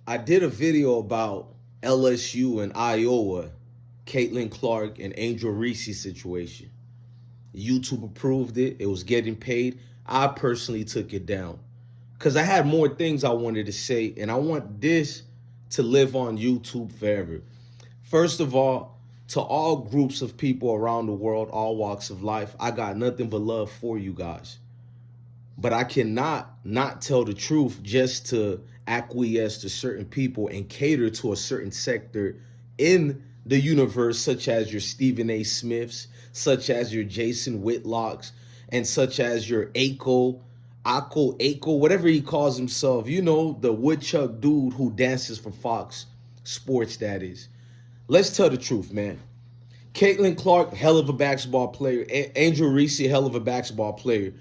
I did a video about LSU and Iowa, Caitlin Clark and Angel Reese situation. YouTube approved it. It was getting paid. I personally took it down because I had more things I wanted to say, and I want this to live on YouTube forever. First of all, to all groups of people around the world, all walks of life, I got nothing but love for you guys. But I cannot not tell the truth just to acquiesce to certain people and cater to a certain sector in the universe, such as your Stephen A. Smiths, such as your Jason Whitlocks, and such as your Ako, whatever he calls himself. You know, the woodchuck dude who dances for Fox Sports, that is. Let's tell the truth, man. Caitlin Clark, hell of a basketball player. Angel Reese, hell of a basketball player.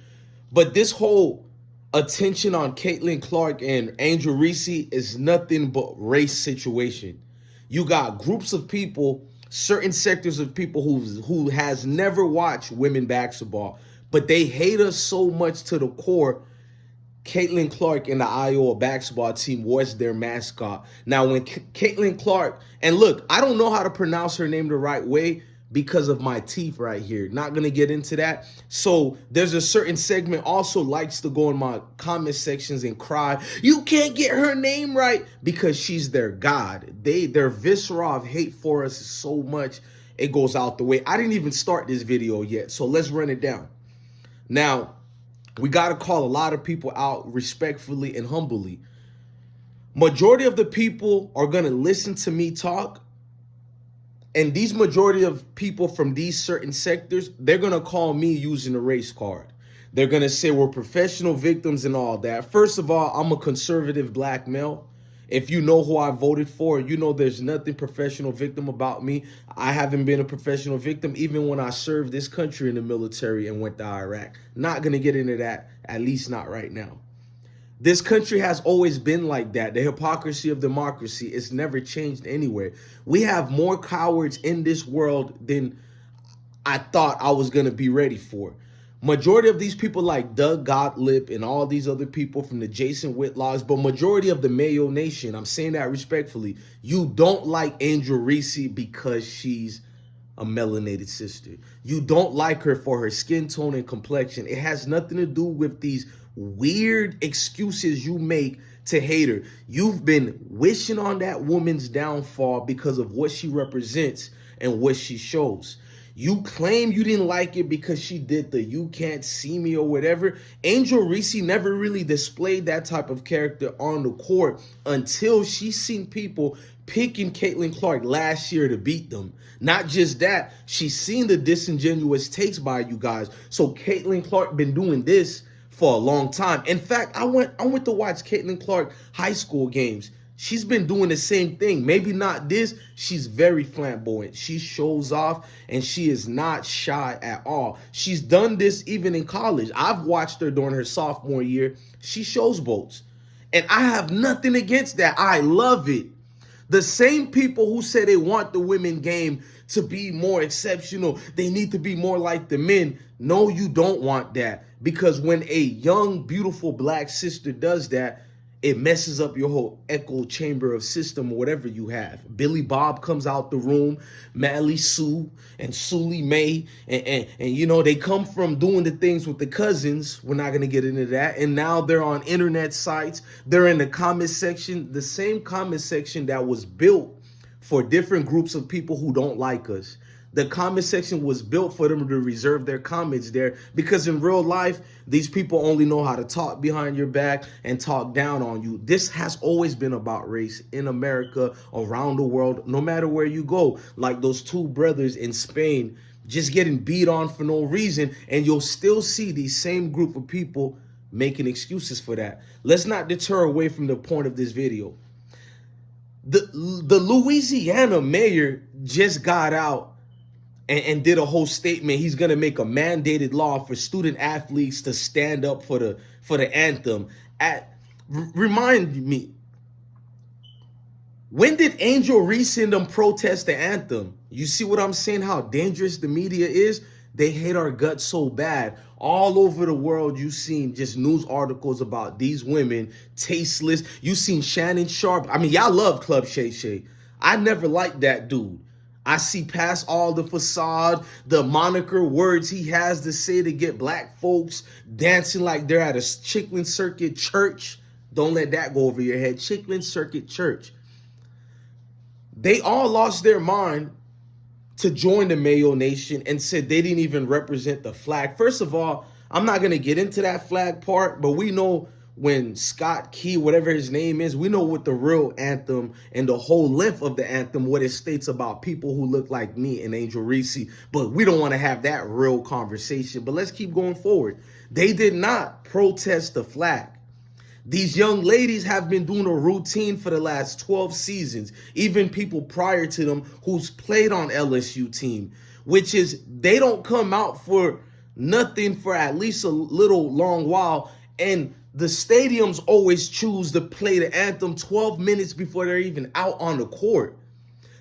But this whole attention on Caitlin Clark and Angel Reese is nothing but race situation. You got groups of people, certain sectors of people who has never watched women basketball, but they hate us so much to the core. Caitlin Clark and the Iowa basketball team was their mascot. Now, when Caitlin Clark, and look, I don't know how to pronounce her name the right way because of my teeth right here. Not going to get into that. So there's a certain segment also likes to go in my comment sections and cry, you can't get her name right, because she's their god. Their viscera of hate for us is so much, it goes out the way. I didn't even start this video yet, so let's run it down. Now, we got to call a lot of people out respectfully and humbly. Majority of the people are going to listen to me talk. And these majority of people from these certain sectors, they're going to call me using a race card. They're going to say we're professional victims and all that. First of all, I'm a conservative black male. If you know who I voted for, you know there's nothing professional victim about me. I haven't been a professional victim even when I served this country in the military and went to Iraq. Not going to get into that, at least not right now. This country has always been like that. The hypocrisy of democracy is never changed anywhere. We have more cowards in this world than I thought I was going to be ready for. Majority of these people like Doug Gottlieb and all these other people from the Jason Whitlocks, but majority of the Mayo Nation, I'm saying that respectfully, you don't like Angel Reese because she's a melanated sister. You don't like her for her skin tone and complexion. It has nothing to do with these weird excuses you make to hate her. You've been wishing on that woman's downfall because of what she represents and what she shows. You claim you didn't like it because she did the you can't see me or whatever. Angel Reese never really displayed that type of character on the court until she's seen people picking Caitlin Clark last year to beat them. Not just that, she's seen the disingenuous takes by you guys. So Caitlin Clark been doing this for a long time. In fact, I went to watch Caitlin Clark high school games. She's been doing the same thing. Maybe not this. She's very flamboyant. She shows off and she is not shy at all. She's done this even in college. I've watched her during her sophomore year. She shows boats. And I have nothing against that. I love it. The same people who say they want the women game to be more exceptional, they need to be more like the men. No, you don't want that. Because when a young, beautiful black sister does that, it messes up your whole echo chamber of system or whatever you have. Billy Bob comes out the room, Mally Sue and Sully Mae, and you know, they come from doing the things with the cousins. We're not going to get into that. And now they're on internet sites. They're in the comment section, the same comment section that was built for different groups of people who don't like us. The comment section was built for them to reserve their comments there because in real life, these people only know how to talk behind your back and talk down on you. This has always been about race in America, around the world, no matter where you go. Like those two brothers in Spain just getting beat on for no reason, and you'll still see these same group of people making excuses for that. Let's not deter away from the point of this video. The Louisiana mayor just got out and did a whole statement. He's going to make a mandated law for student athletes to stand up for the anthem. Remind me, when did Angel Reese and them protest the anthem? You see what I'm saying? How dangerous the media is? They hate our guts so bad. All over the world, you've seen just news articles about these women, tasteless. You've seen Shannon Sharp. I mean, y'all love Club Shay Shay. I never liked that dude. I see past all the facade, the moniker words he has to say to get black folks dancing like they're at a Chitlin Circuit church. Don't let that go over your head. Chitlin Circuit Church. They all lost their mind to join the Mayo Nation and said they didn't even represent the flag. First of all, I'm not going to get into that flag part, but we know when Scott Key, whatever his name is, we know what the real anthem and the whole length of the anthem, what it states about people who look like me and Angel Reese. But we don't want to have that real conversation. But let's keep going forward. They did not protest the flag. These young ladies have been doing a routine for the last 12 seasons, even people prior to them who's played on LSU team, which is they don't come out for nothing for at least a little long while. And the stadiums always choose to play the anthem 12 minutes before they're even out on the court.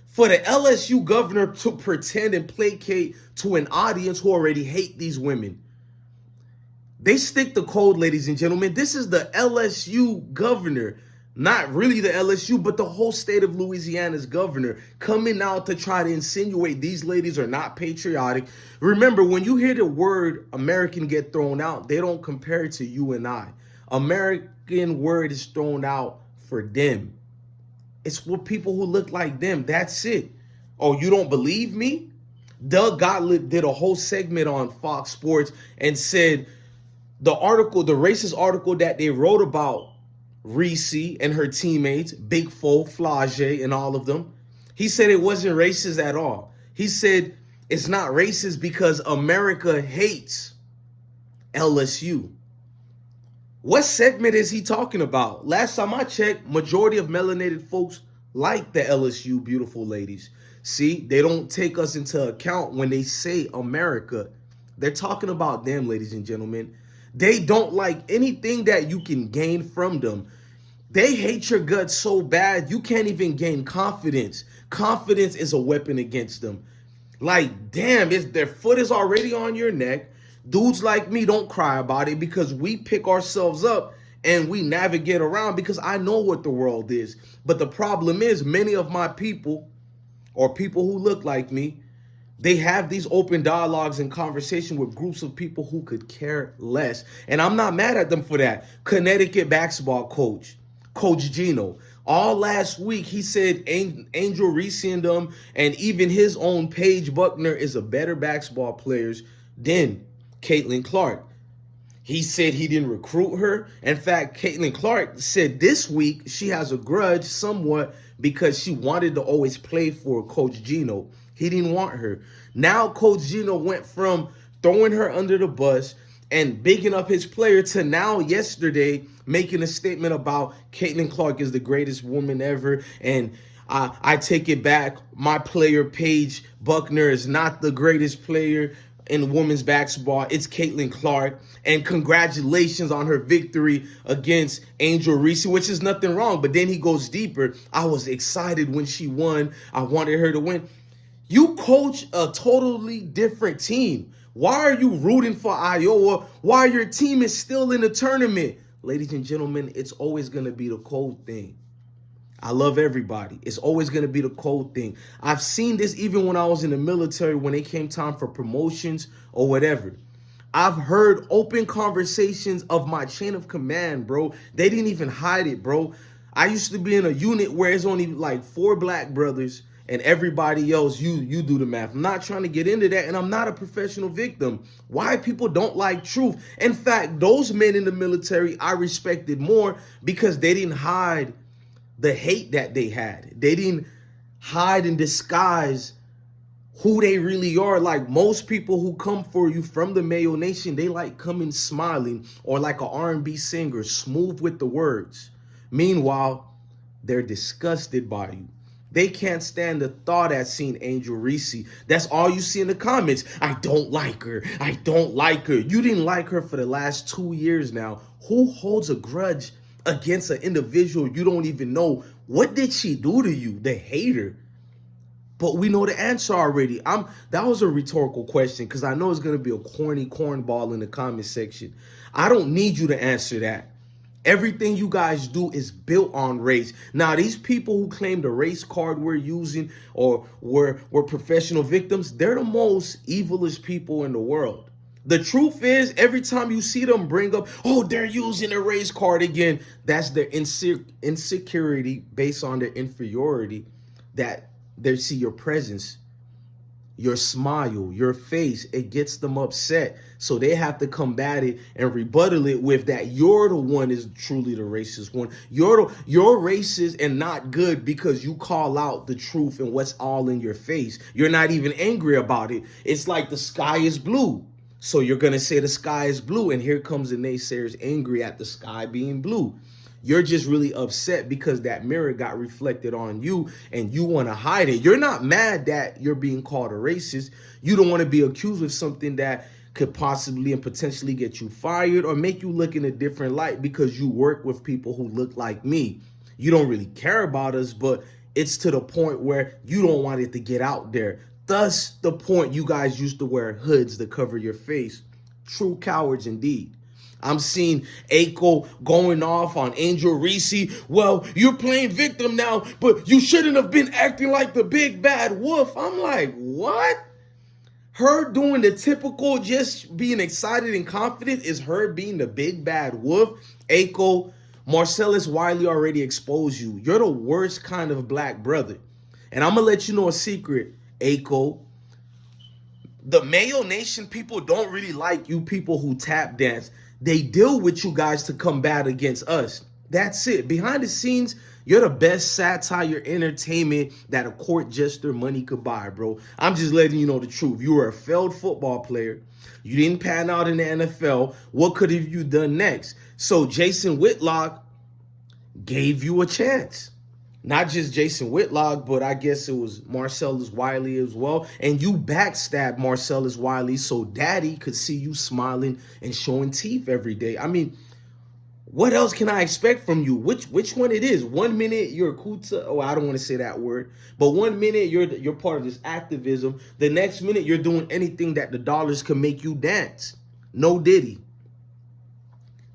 For the LSU governor to pretend and placate to an audience who already hate these women. They stick to code, ladies and gentlemen. This is the LSU governor, not really the LSU, but the whole state of Louisiana's governor coming out to try to insinuate these ladies are not patriotic. Remember, when you hear the word American get thrown out, they don't compare it to you and I. American word is thrown out for them. It's for people who look like them. That's it. Oh, you don't believe me? Doug Gottlieb did a whole segment on Fox Sports and said, the racist article that they wrote about Reese and her teammates, Big Fo, Flage, and all of them, he said it wasn't racist at all. He said it's not racist because America hates LSU. What segment is he talking about? Last time I checked, majority of melanated folks like the LSU beautiful ladies. See, they don't take us into account when they say America. They're talking about them, ladies and gentlemen. They don't like anything that you can gain from them. They hate your guts so bad, you can't even gain confidence. Confidence is a weapon against them. Like, damn, their foot is already on your neck. Dudes like me don't cry about it because we pick ourselves up and we navigate around because I know what the world is. But the problem is many of my people or people who look like me, they have these open dialogues and conversation with groups of people who could care less. And I'm not mad at them for that. Connecticut basketball coach, Coach Gino, all last week, he said Angel Reese and them, and even his own Paige Buckner is a better basketball player than Caitlin Clark. He said he didn't recruit her. In fact, Caitlin Clark said this week she has a grudge somewhat because she wanted to always play for Coach Gino. He didn't want her. Now Coach Gino went from throwing her under the bus and bigging up his player to now yesterday making a statement about Caitlin Clark is the greatest woman ever. And I take it back. My player, Paige Buckner, is not the greatest player in women's basketball. It's Caitlin Clark. And congratulations on her victory against Angel Reese, which is nothing wrong. But then he goes deeper. I was excited when she won. I wanted her to win. You coach a totally different team. Why are you rooting for Iowa while your team is still in the tournament? Ladies and gentlemen, it's always going to be the cold thing. I love everybody. It's always going to be the cold thing. I've seen this even when I was in the military, when it came time for promotions or whatever. I've heard open conversations of my chain of command, bro. They didn't even hide it, bro. I used to be in a unit where it's only like 4 black brothers and everybody else, you do the math. I'm not trying to get into that, and I'm not a professional victim. Why people don't like truth. In fact, those men in the military I respected more because they didn't hide the hate that they had. They didn't hide and disguise who they really are. Like most people who come for you from the Mayo Nation, they like coming smiling or like an R&B singer, smooth with the words. Meanwhile, they're disgusted by you. They can't stand the thought at seeing Angel Reese. That's all you see in the comments. I don't like her. I don't like her. You didn't like her for the last 2 years now. Who holds a grudge against an individual you don't even know? What did she do to you? The hater. But we know the answer already. That was a rhetorical question because I know it's gonna be a corny cornball in the comment section. I don't need you to answer that. Everything you guys do is built on race. Now, these people who claim the race card we're using or we're professional victims, they're the most evilest people in the world. The truth is, every time you see them bring up, oh, they're using a race card again, that's their insecurity based on their inferiority, that they see your presence, your smile, your face, it gets them upset. So they have to combat it and rebuttal it with that you're the one is truly the racist one. You're racist and not good because you call out the truth and what's all in your face. You're not even angry about it. It's like the sky is blue. So you're going to say the sky is blue, and here comes the naysayers angry at the sky being blue. You're just really upset because that mirror got reflected on you and you want to hide it. You're not mad that you're being called a racist. You don't want to be accused of something that could possibly and potentially get you fired or make you look in a different light because you work with people who look like me. You don't really care about us, but it's to the point where you don't want it to get out there. Thus, the point you guys used to wear hoods to cover your face. True cowards indeed. I'm seeing Aiko going off on Angel Reese. Well, you're playing victim now, but you shouldn't have been acting like the big bad wolf. I'm like, what? Her doing the typical just being excited and confident is her being the big bad wolf. Aiko, Marcellus Wiley already exposed you. You're the worst kind of black brother. And I'm going to let you know a secret, Aiko. The Mayo Nation people don't really like you people who tap dance. They deal with you guys to combat against us. That's it. Behind the scenes, you're the best satire entertainment that a court jester money could buy, bro. I'm just letting you know the truth. You were a failed football player. You didn't pan out in the NFL. What could have you done next? So Jason Whitlock gave you a chance. Not just Jason Whitlock, but I guess it was Marcellus Wiley as well. And you backstabbed Marcellus Wiley so daddy could see you smiling and showing teeth every day. I mean, what else can I expect from you? Which one it is? 1 minute you're a Kuta. Oh, I don't want to say that word. But 1 minute you're part of this activism. The next minute you're doing anything that the dollars can make you dance. No Diddy.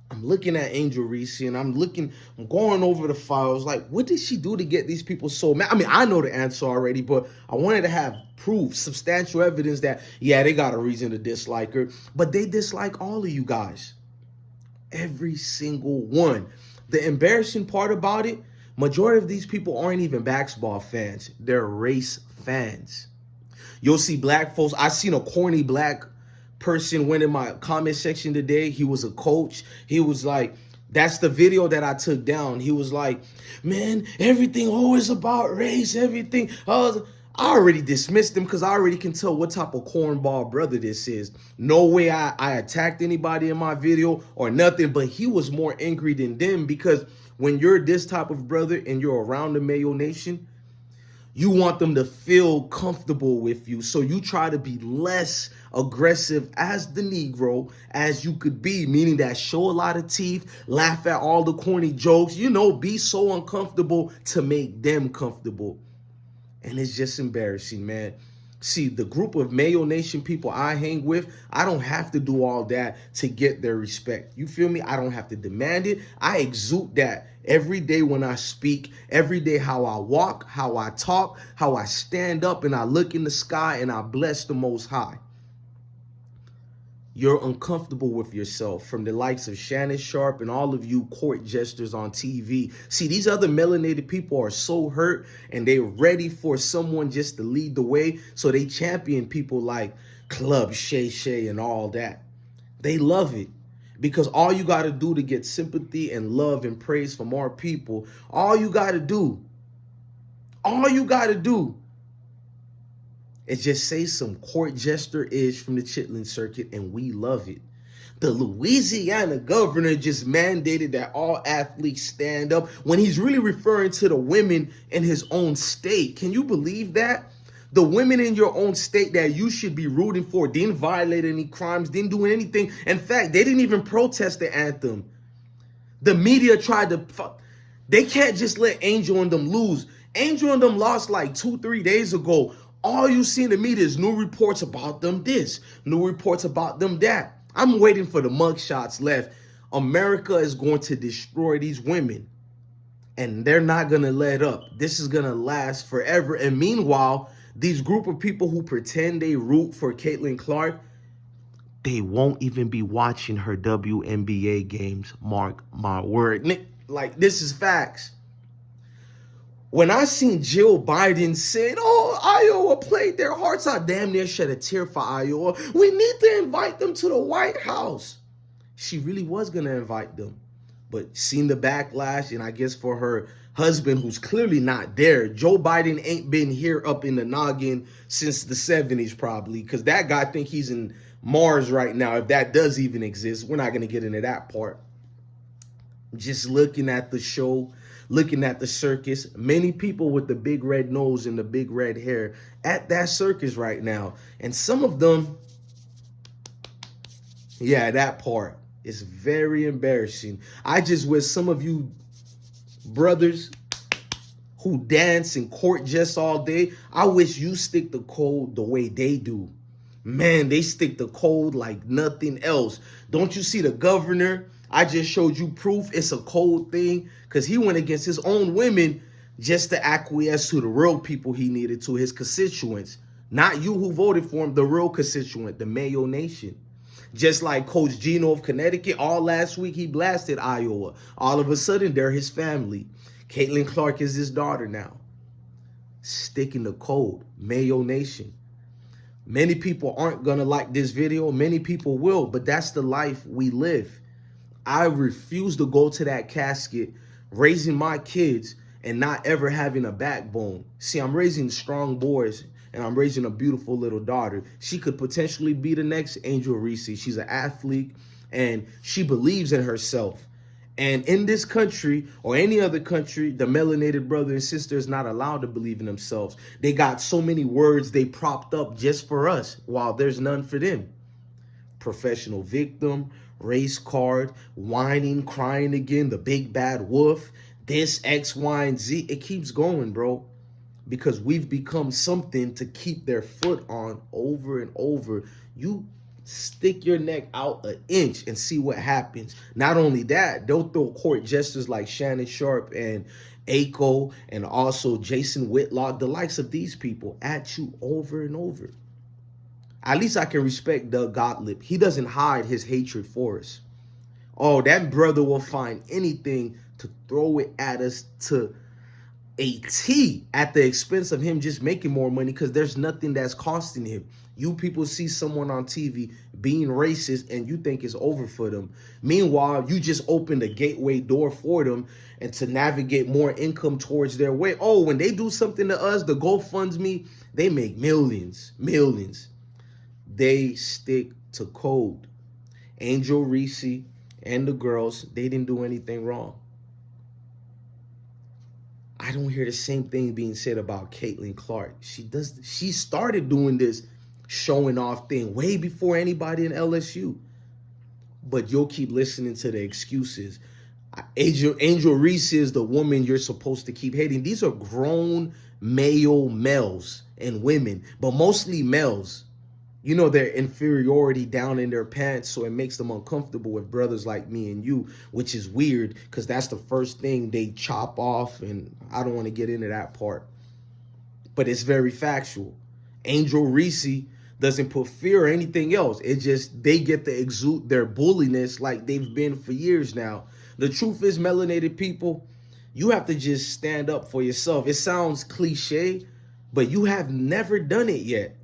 I'm looking at Angel Reese and I'm going over the files. Like, what did she do to get these people so mad? I mean, I know the answer already, but I wanted to have proof, substantial evidence that, yeah, they got a reason to dislike her. But they dislike all of you guys. Every single one. The embarrassing part about it, majority of these people aren't even basketball fans. They're race fans. You'll see black folks. I seen a corny black person went in my comment section today. He was a coach. He was like, that's the video that I took down. He was like, man, everything always about race, everything. I already dismissed him because I already can tell what type of cornball brother this is. No way I attacked anybody in my video or nothing, but he was more angry than them because when you're this type of brother and you're around the Mayo Nation, you want them to feel comfortable with you. So you try to be less aggressive as the Negro as you could be, meaning that show a lot of teeth, laugh at all the corny jokes, be so uncomfortable to make them comfortable. And it's just embarrassing, man. See, the group of Mayo Nation people I hang with, I don't have to do all that to get their respect. You feel me? I don't have to demand it. I exude that every day when I speak, every day how I walk, how I talk, how I stand up and I look in the sky and I bless the Most High. You're uncomfortable with yourself from the likes of Shannon Sharp and all of you court jesters on TV. See, these other melanated people are so hurt and they're ready for someone just to lead the way. So they champion people like Club Shay Shay and all that. They love it because all you got to do to get sympathy and love and praise from our people, all you got to do is just say some court jester-ish from the Chitlin circuit, and we love it. The Louisiana governor just mandated that all athletes stand up when he's really referring to the women in his own state. Can you believe that? The women in your own state that you should be rooting for didn't violate any crimes, didn't do anything. In fact, they didn't even protest the anthem. The media tried to... They can't just let Angel and them lose. Angel and them lost like 2-3 days ago. All you see in the media is new reports about them this, new reports about them that. I'm waiting for the mugshots left. America is going to destroy these women, and they're not going to let up. This is going to last forever. And meanwhile, these group of people who pretend they root for Caitlin Clark, they won't even be watching her WNBA games. Mark my word. Like, this is facts. When I seen Jill Biden said, oh, Iowa played their hearts out, damn near shed a tear for Iowa. We need to invite them to the White House. She really was going to invite them. But seen the backlash, and I guess for her husband, who's clearly not there, Joe Biden ain't been here up in the noggin since the 70s probably, because that guy think he's in Mars right now, if that does even exist. We're not going to get into that part. Just looking at the show, looking at the circus, many people with the big red nose and the big red hair at that circus right now. And some of them, yeah, that part is very embarrassing. I just wish some of you brothers who dance and court just all day, I wish you stick the code the way they do. Man, they stick the code like nothing else. Don't you see the governor? I just showed you proof it's a code thing, because he went against his own women just to acquiesce to the real people he needed to, his constituents. Not you who voted for him, the real constituent, the Mayo Nation. Just like Coach Gino of Connecticut, all last week he blasted Iowa. All of a sudden, they're his family. Caitlin Clark is his daughter now. Sticking the code, Mayo Nation. Many people aren't going to like this video. Many people will, but that's the life we live. I refuse to go to that casket raising my kids and not ever having a backbone. See, I'm raising strong boys, and I'm raising a beautiful little daughter. She could potentially be the next Angel Reese. She's an athlete, and she believes in herself. And in this country or any other country, the melanated brother and sister is not allowed to believe in themselves. They got so many words they propped up just for us, while there's none for them. Professional victim, race card, whining, crying again, the big bad wolf, this X, Y, and Z. It keeps going, bro, because we've become something to keep their foot on over and over. You stick your neck out an inch and see what happens. Not only that, they'll throw court jesters like Shannon Sharp and Aiko and also Jason Whitlock, the likes of these people, at you over and over. At least I can respect Doug Gottlieb. He doesn't hide his hatred for us. Oh, that brother will find anything to throw it at us to a T at the expense of him just making more money, because there's nothing that's costing him. You people see someone on TV being racist and you think it's over for them. Meanwhile, you just opened a gateway door for them and to navigate more income towards their way. Oh, when they do something to us, the GoFundMe, they make millions, millions. They stick to code. Angel Reese and the girls, they didn't do anything wrong. I don't hear the same thing being said about Caitlin Clark. She started doing this showing off thing way before anybody in LSU. But you'll keep listening to the excuses. Angel Reese is the woman you're supposed to keep hating. These are grown male males and women, but mostly males. You know, their inferiority down in their pants, so it makes them uncomfortable with brothers like me and you, which is weird because that's the first thing they chop off, and I don't want to get into that part. But it's very factual. Angel Reese doesn't put fear or anything else. It just, they get to exude their bulliness like they've been for years now. The truth is, melanated people, you have to just stand up for yourself. It sounds cliche, but you have never done it yet.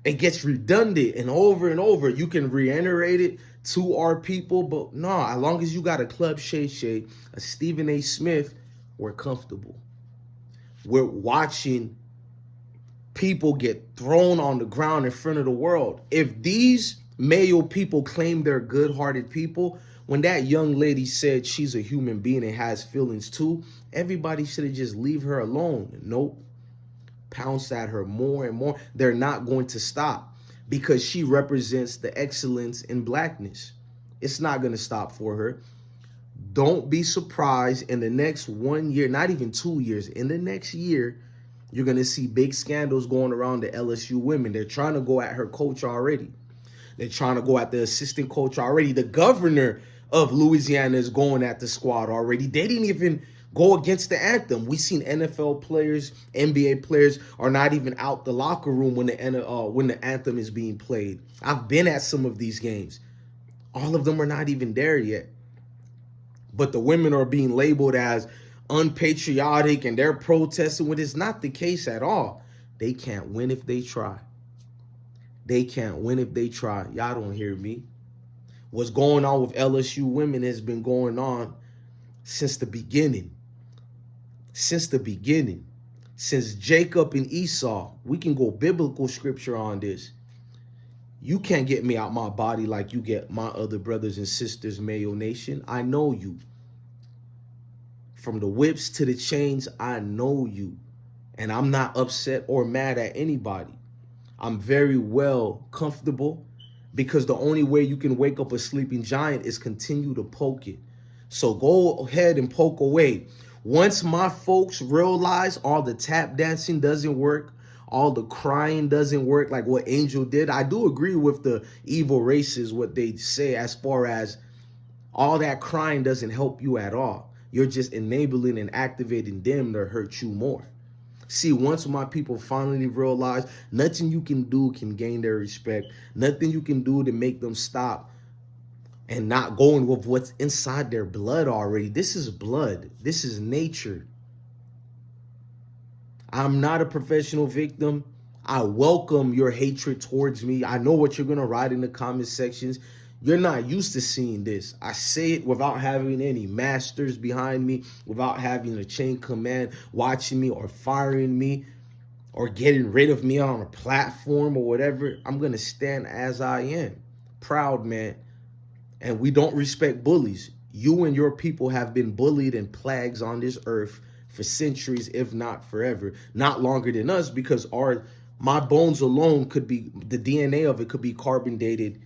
It gets redundant and over. You can reiterate it to our people, but no, as long as you got a Club Shay Shay, a Stephen A. Smith, we're comfortable. We're watching people get thrown on the ground in front of the world. If these Mayo people claim they're good-hearted people, when that young lady said she's a human being and has feelings too, everybody should have just leave her alone. Nope. Pounce at her more and more. They're not going to stop because she represents the excellence in blackness. It's not going to stop for her. Don't be surprised in the next 1 year, not even 2 years, in the next year, you're going to see big scandals going around the LSU women. They're trying to go at her coach already. They're trying to go at the assistant coach already. The governor of Louisiana is going at the squad already. They didn't even go against the anthem. We've seen NFL players, NBA players are not even out the locker room when the anthem is being played. I've been at some of these games. All of them are not even there yet. But the women are being labeled as unpatriotic and they're protesting when it's not the case at all. They can't win if they try. They can't win if they try. Y'all don't hear me. What's going on with LSU women has been going on since the beginning. Since the beginning. Since Jacob and Esau. We can go biblical scripture on this. You can't get me out my body like you get my other brothers and sisters, Mayo Nation. I know you. From the whips to the chains, I know you. And I'm not upset or mad at anybody. I'm very well comfortable because the only way you can wake up a sleeping giant is continue to poke it. So go ahead and poke away. Once my folks realize all the tap dancing doesn't work, all the crying doesn't work like what Angel did. I do agree with the evil races, what they say as far as all that crying doesn't help you at all. You're just enabling and activating them to hurt you more. See, once my people finally realize nothing you can do can gain their respect, nothing you can do to make them stop and not going with what's inside their blood already. This is blood. This is nature. I'm not a professional victim. I welcome your hatred towards me. I know what you're going to write in the comment sections. You're not used to seeing this. I say it without having any masters behind me, without having a chain command watching me or firing me or getting rid of me on a platform or whatever. I'm going to stand as I am. Proud man. And we don't respect bullies. You and your people have been bullied and plagues on this earth for centuries, if not forever. Not longer than us, because my bones alone could be, the DNA of it could be carbon dated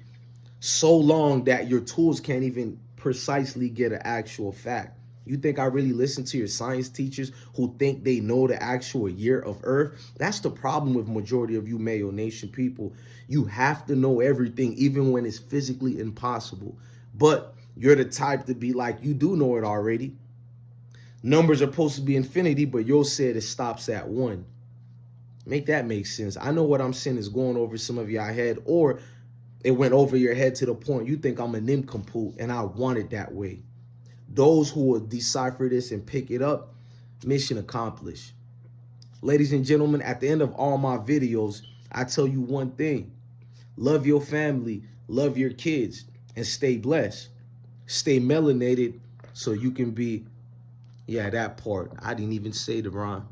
so long that your tools can't even precisely get an actual fact. You think I really listen to your science teachers who think they know the actual year of Earth? That's the problem with majority of you Mayo Nation people. You have to know everything, even when it's physically impossible. But you're the type to be like, you do know it already. Numbers are supposed to be infinity, but you'll say it stops at 1. Make that make sense. I know what I'm saying is going over some of y'all head, or it went over your head to the point you think I'm a nincompoop and I want it that way. Those who will decipher this and pick it up, mission accomplished. Ladies and gentlemen, at the end of all my videos, I tell you one thing. Love your family, love your kids, and stay blessed. Stay melanated so you can be, yeah, that part. I didn't even say the rhyme.